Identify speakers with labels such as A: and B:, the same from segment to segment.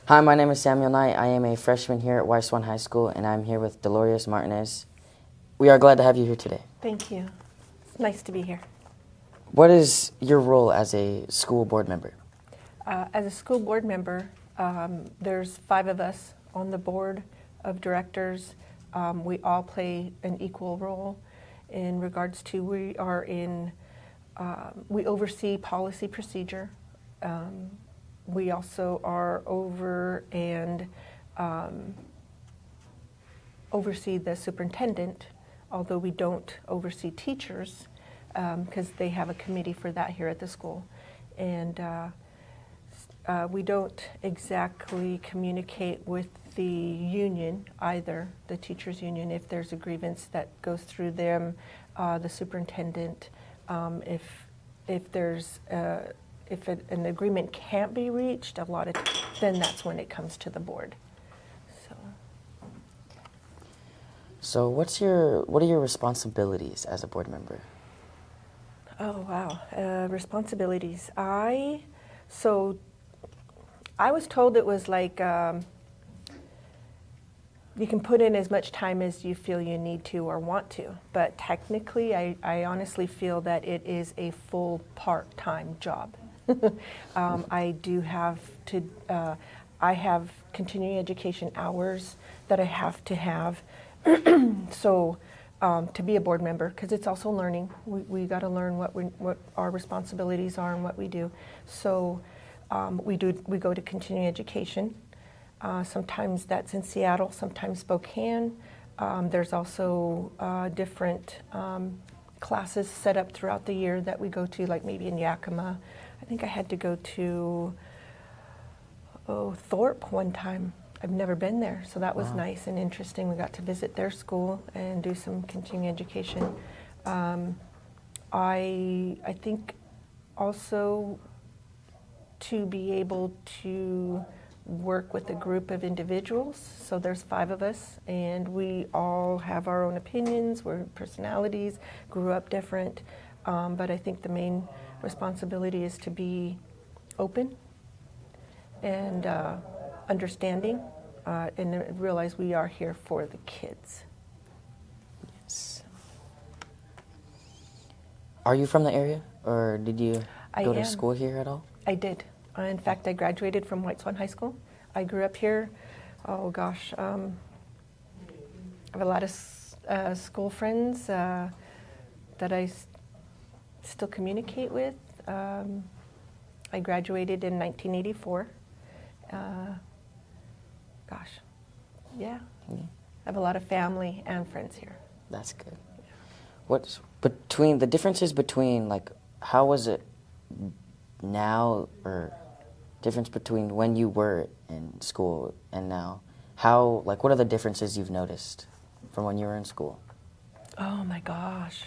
A: Hi, my name is Samuel Knight. I am a freshman here at Weiss One High School, and I'm here with Dolores Martinez. We are glad to have you here today.
B: Thank you. It's nice to be here.
A: What is your role as a school board member?
B: As a school board member, there's 5 of us on the board of directors. We all play an equal role in regards to we oversee policy procedure. We also are over and oversee the superintendent, although we don't oversee teachers because they have a committee for that here at the school. And we don't exactly communicate with the union either, the teachers union, if there's a grievance that goes through them, the superintendent, if an agreement can't be reached, then that's when it comes to the board.
A: So what are your responsibilities as a board member?
B: Oh, wow. Responsibilities. I was told it was like you can put in as much time as you feel you need to or want to, but technically I honestly feel that it is a full part-time job. I do have to, I have continuing education hours that I have to have. So to be a board member, because it's also learning, we got to learn what our responsibilities are and what we do. So we go to continuing education. Sometimes that's in Seattle, sometimes Spokane. There's also different classes set up throughout the year that we go to, like maybe in Yakima. I think I had to go to Thorpe one time. I've never been there, so that was nice and interesting. We got to visit their school and do some continuing education. I think also to be able to work with a group of individuals. So there's 5 of us, and we all have our own opinions, we're personalities, grew up different, but I think the main responsibility is to be open and understanding, and realize we are here for the kids.
A: Yes. Are you from the area, or did you go to school here at all?
B: I did. In fact, I graduated from Weiss One High School. I grew up here. Oh gosh, I have a lot of school friends that I still communicate with. I graduated in 1984. Gosh, yeah. I have a lot of family and friends here.
A: That's good. What's between the differences between, like, how was it now, or difference between when you were in school and now? How, like, what are the differences you've noticed from when you were in school?
B: Oh my gosh.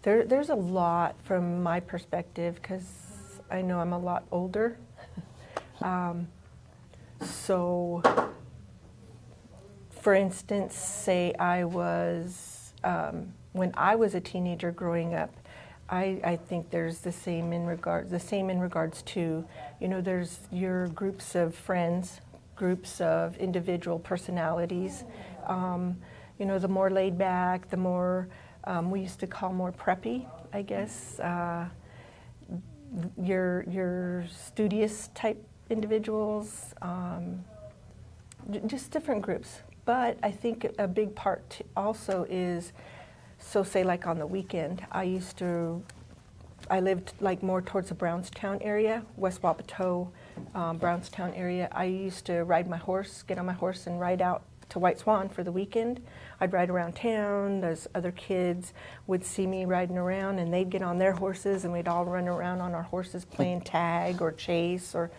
B: There's a lot from my perspective because I know I'm a lot older. So, for instance, say I was, when I was a teenager growing up, I think there's the same in regards to, you know, there's your groups of friends, groups of individual personalities. You know, the more laid back, the more, we used to call more preppy, I guess. Your studious type individuals, just different groups. But I think a big part also is, so say like on the weekend, I lived like more towards the Brownstown area, West Wapato, Brownstown area. I used to ride my horse, get on my horse and ride out to White Swan for the weekend. I'd ride around town. Those other kids would see me riding around and they'd get on their horses and we'd all run around on our horses playing tag or chase or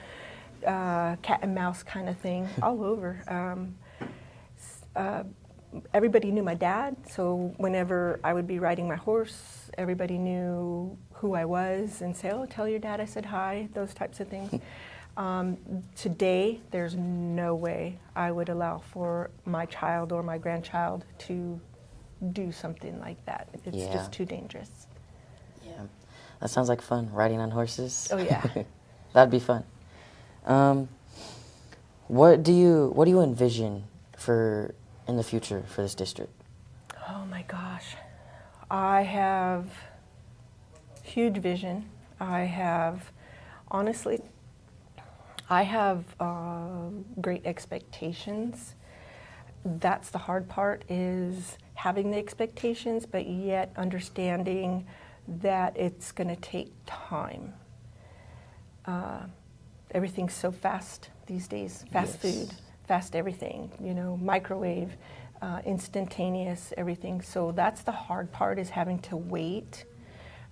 B: cat and mouse kind of thing all over. Everybody knew my dad, so whenever I would be riding my horse, everybody knew who I was and say, oh, tell your dad I said hi, those types of things. Today, there's no way I would allow for my child or my grandchild to do something like that. It's just too dangerous.
A: Yeah, that sounds like fun, riding on horses.
B: Oh yeah.
A: That'd be fun. What do you envision for in the future for this district?
B: Oh my gosh. I have huge vision. Honestly, I have great expectations. That's the hard part, is having the expectations, but yet understanding that it's going to take time. Everything's so fast these days, fast
A: Yes.
B: food, fast everything, microwave, instantaneous everything. So that's the hard part, is having to wait.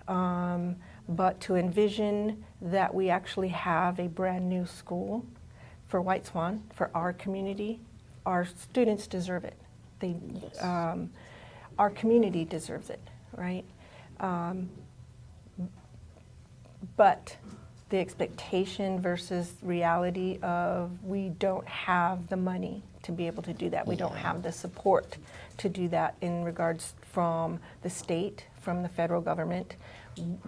B: But to envision that we actually have a brand new school for White Swan, for our community, our students deserve it.
A: Yes.
B: Our community deserves it, right? But the expectation versus reality of, we don't have the money to be able to do that. We don't have the support to do that in regards from the state, from the federal government.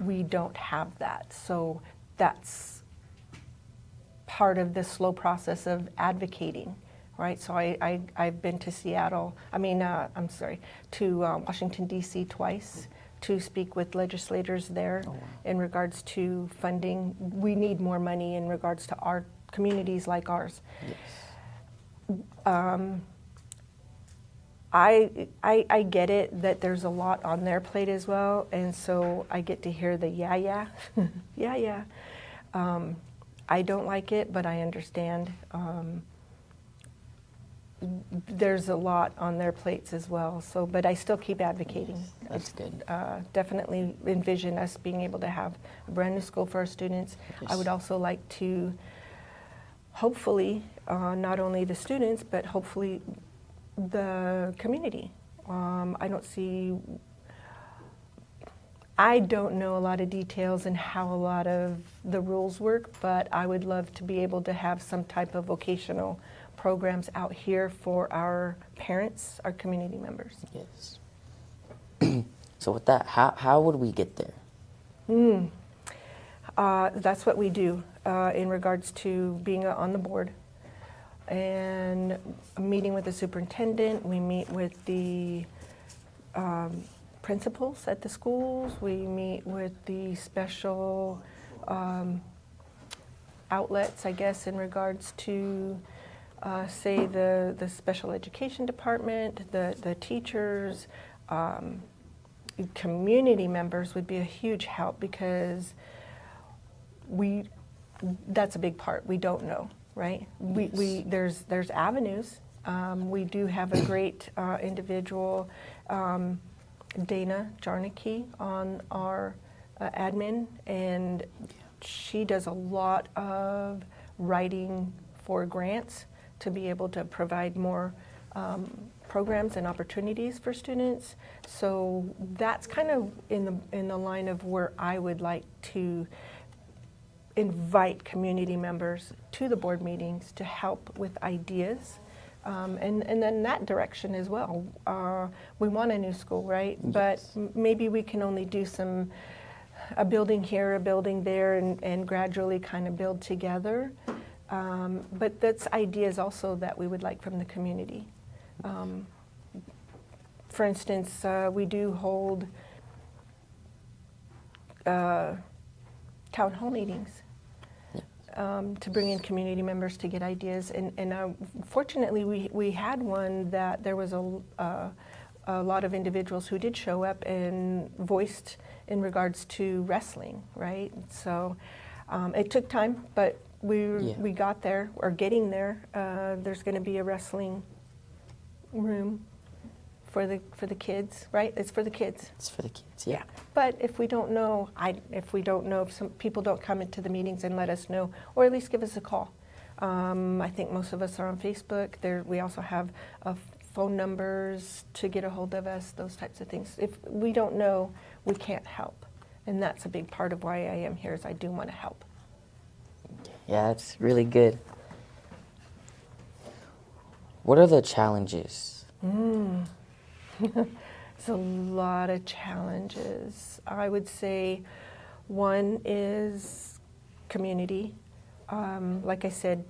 B: We don't have that. So that's part of the slow process of advocating, right? So I've been to to Washington, D.C. twice to speak with legislators there in regards to funding. We need more money in regards to our communities like ours.
A: Yes.
B: I get it that there's a lot on their plate as well, and so I get to hear the yeah. I don't like it, but I understand. There's a lot on their plates as well. So, but I still keep advocating.
A: That's good.
B: Definitely envision us being able to have a brand new school for our students.
A: Yes.
B: I would also like to, hopefully, not only the students, but hopefully the community. I don't know a lot of details and how a lot of the rules work, but I would love to be able to have some type of vocational programs out here for our parents, our community members.
A: Yes. So with that, how would we get there?
B: That's what we do in regards to being on the board and meeting with the superintendent. We meet with the principals at the schools. We meet with the special outlets, I guess, in regards to say the special education department, the teachers, community members would be a huge help, because that's a big part. We don't know, right?
A: Yes.
B: There's avenues. We do have a great individual, Dana Jarnicki, on our admin, and she does a lot of writing for grants to be able to provide more programs and opportunities for students. So that's kind of in the line of where I would like to invite community members to the board meetings to help with ideas. And then that direction as well. We want a new school, right?
A: Yes.
B: But maybe we can only do a building here, a building there, and gradually kind of build together. But that's ideas also that we would like from the community. For instance, we do hold town hall meetings to bring in community members to get ideas. And fortunately, we had one that there was a lot of individuals who did show up and voiced in regards to wrestling, right? So it took time, but we got there, or getting there. There's going to be a wrestling room for the kids, right? It's for the kids.
A: It's for the kids, yeah.
B: But if we don't know, if some people don't come into the meetings and let us know, or at least give us a call. I think most of us are on Facebook. We also have phone numbers to get a hold of us, those types of things. If we don't know, we can't help. And that's a big part of why I am here, is I do want to help.
A: Yeah, that's really good. What are the challenges?
B: It's a lot of challenges. I would say one is community. Like I said,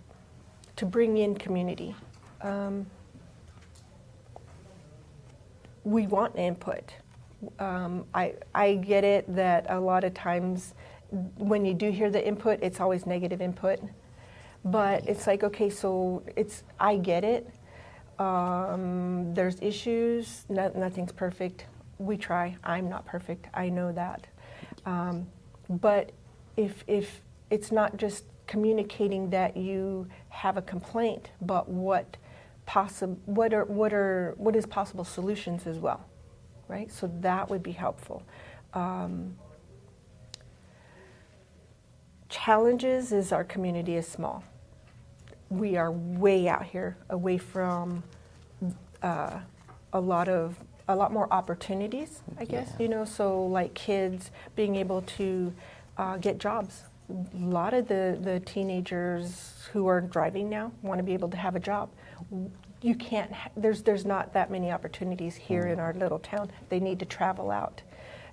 B: to bring in community. We want input. I get it that a lot of times when you do hear the input, it's always negative input. But it's like, okay, so I get it. There's issues. Nothing's perfect. We try. I'm not perfect. I know that. But if it's not just communicating that you have a complaint, but what is possible solutions as well, right? So that would be helpful. Challenges is our community is small. We are way out here, away from a lot more opportunities, I guess.
A: Yeah.
B: You know, so like kids being able to get jobs. A lot of the teenagers who are driving now want to be able to have a job. You can't. There's not that many opportunities here in our little town. They need to travel out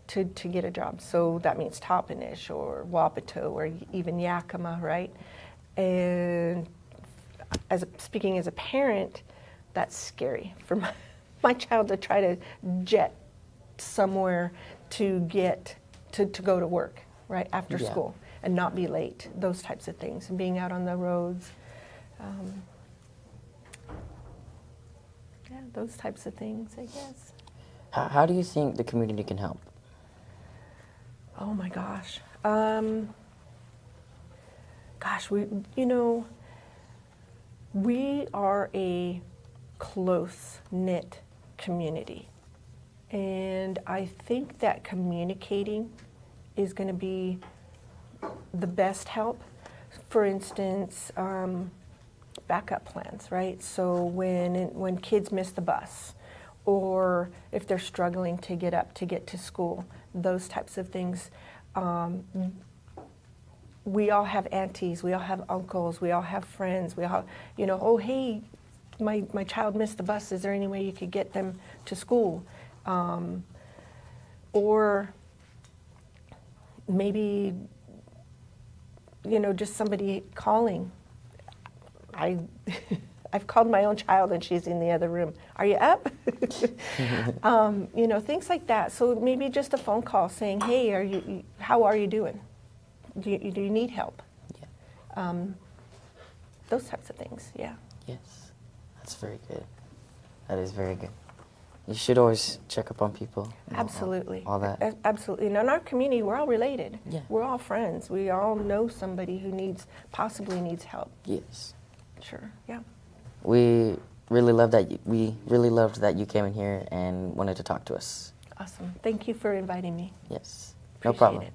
B: to get a job. So that means Toppenish or Wapato or even Yakima, right? And speaking as a parent, that's scary for my child to try to jet somewhere to get to go to work, right, after school and not be late, those types of things, and being out on the roads. Yeah, those types of things, I guess.
A: How do you think the community can help?
B: Oh my gosh. We are a close-knit community. And I think that communicating is going to be the best help. For instance, backup plans, right? So when kids miss the bus, or if they're struggling to get to school, those types of things. We all have aunties, we all have uncles, we all have friends, we all have, oh, hey, my child missed the bus, is there any way you could get them to school? Or maybe, just somebody calling. I've called my own child and she's in the other room. Are you up? Things like that. So maybe just a phone call saying, hey, how are you doing? Do you need help?
A: Yeah.
B: Those types of things, yeah.
A: Yes, that's very good. That is very good. You should always check up on people.
B: Absolutely.
A: All that.
B: Absolutely. And in our community, we're all related.
A: Yeah.
B: We're all friends. We all know somebody who possibly needs help.
A: Yes.
B: Sure, yeah.
A: We really loved that you came in here and wanted to talk to us.
B: Awesome. Thank you for inviting me.
A: Yes. No
B: Appreciate
A: problem.
B: it.